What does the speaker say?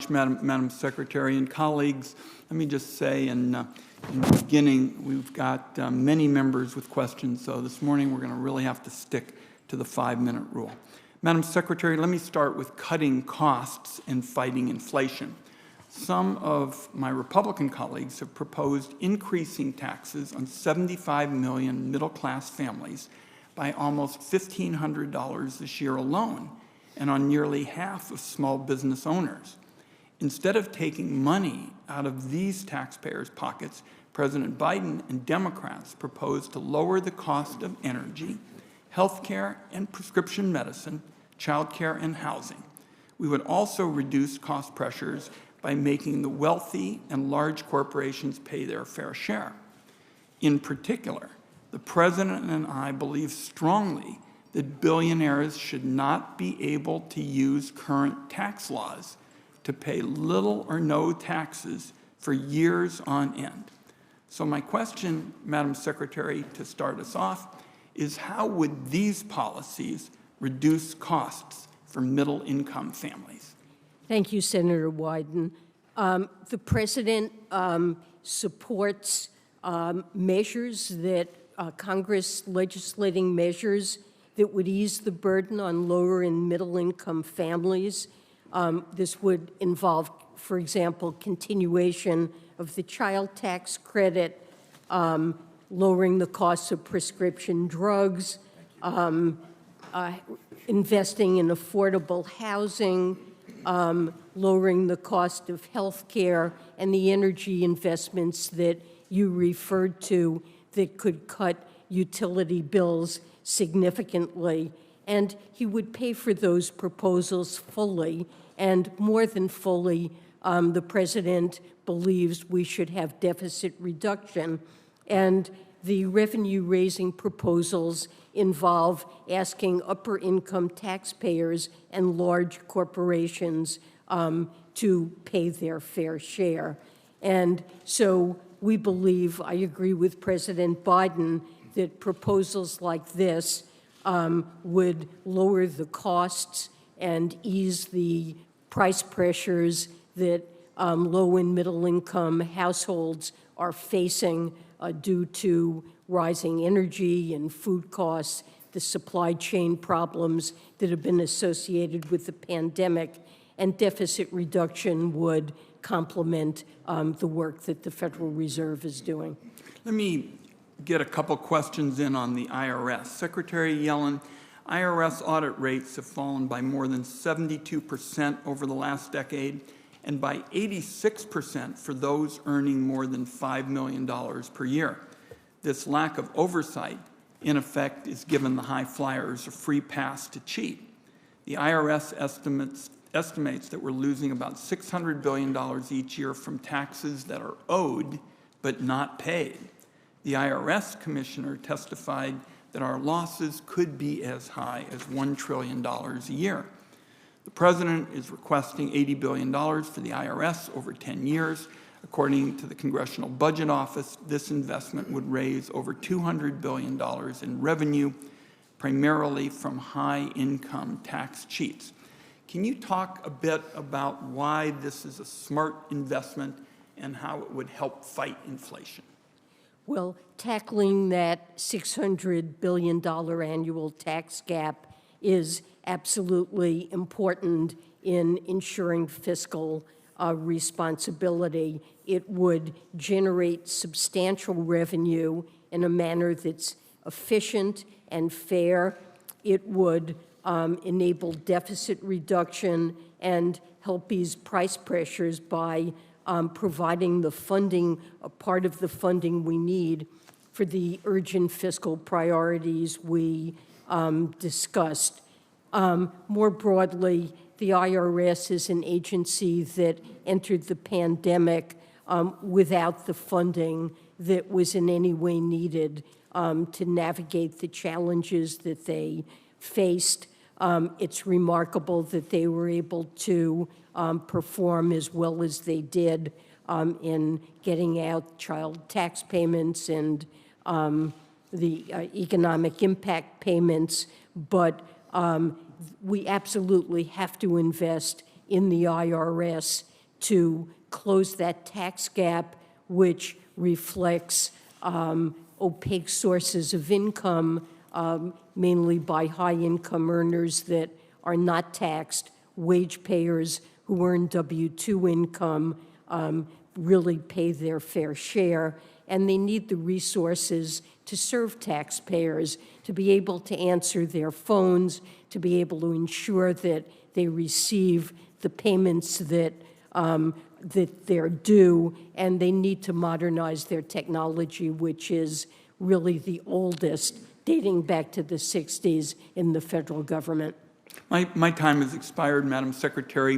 much, Madam Secretary and colleagues. Let me just say in the beginning, we've got many members with questions, so this morning we're going to really have to stick to the 5-minute rule. Madam Secretary, let me start with cutting costs and fighting inflation. Some of my Republican colleagues have proposed increasing taxes on 75 million middle-class families by almost $1,500 this year alone, and on nearly half of small business owners. Instead of taking money out of these taxpayers' pockets, President Biden and Democrats propose to lower the cost of energy, health care and prescription medicine, child care and housing. We would also reduce cost pressures by making the wealthy and large corporations pay their fair share. In particular, the President and I believe strongly that billionaires should not be able to use current tax laws to pay little or no taxes for years on end. So my question, Madam Secretary, to start us off, is how would these policies reduce costs for middle-income families? Thank you, Senator Wyden. The President supports measures that Congress legislating measures that would ease the burden on lower and middle-income families. This would involve, for example, continuation of the child tax credit, lowering the cost of prescription drugs, investing in affordable housing, lowering the cost of health care, and the energy investments that you referred to that could cut utility bills significantly. And he would pay for those proposals fully, and more than fully, the President believes we should have deficit reduction. And the revenue-raising proposals involve asking upper-income taxpayers and large corporations to pay their fair share. And so we believe, I agree with President Biden, that proposals like this would lower the costs and ease the price pressures that low and middle-income households are facing due to rising energy and food costs, the supply chain problems that have been associated with the pandemic, and deficit reduction would complement the work that the Federal Reserve is doing. Let me get a couple questions in on the IRS. Secretary Yellen, IRS audit rates have fallen by more than 72% over the last decade, and by 86% for those earning more than $5 million per year. This lack of oversight, in effect, is giving the high flyers a free pass to cheat. The IRS estimates that we're losing about $600 billion each year from taxes that are owed but not paid. The IRS commissioner testified that our losses could be as high as $1 trillion a year. The President is requesting $80 billion for the IRS over 10 years. According to the Congressional Budget Office, this investment would raise over $200 billion in revenue, primarily from high-income tax cheats. Can you talk a bit about why this is a smart investment and how it would help fight inflation? Well, tackling that $600 billion annual tax gap is absolutely important in ensuring fiscal responsibility. It would generate substantial revenue in a manner that's efficient and fair. It would enable deficit reduction and help ease price pressures by providing the funding, a part of the funding we need for the urgent fiscal priorities we discussed. More broadly, the IRS is an agency that entered the pandemic without the funding that was in any way needed to navigate the challenges that they faced. It's remarkable that they were able to perform as well as they did in getting out child tax payments and the economic impact payments, but we absolutely have to invest in the IRS to close that tax gap, which reflects opaque sources of income, mainly by high-income earners that are not taxed. Wage payers who earn W-2 income really pay their fair share, and they need the resources to serve taxpayers, to be able to answer their phones, to be able to ensure that they receive the payments that they're due, and they need to modernize their technology, which is really the oldest, dating back to the 60s in the federal government. My time has expired, Madam Secretary.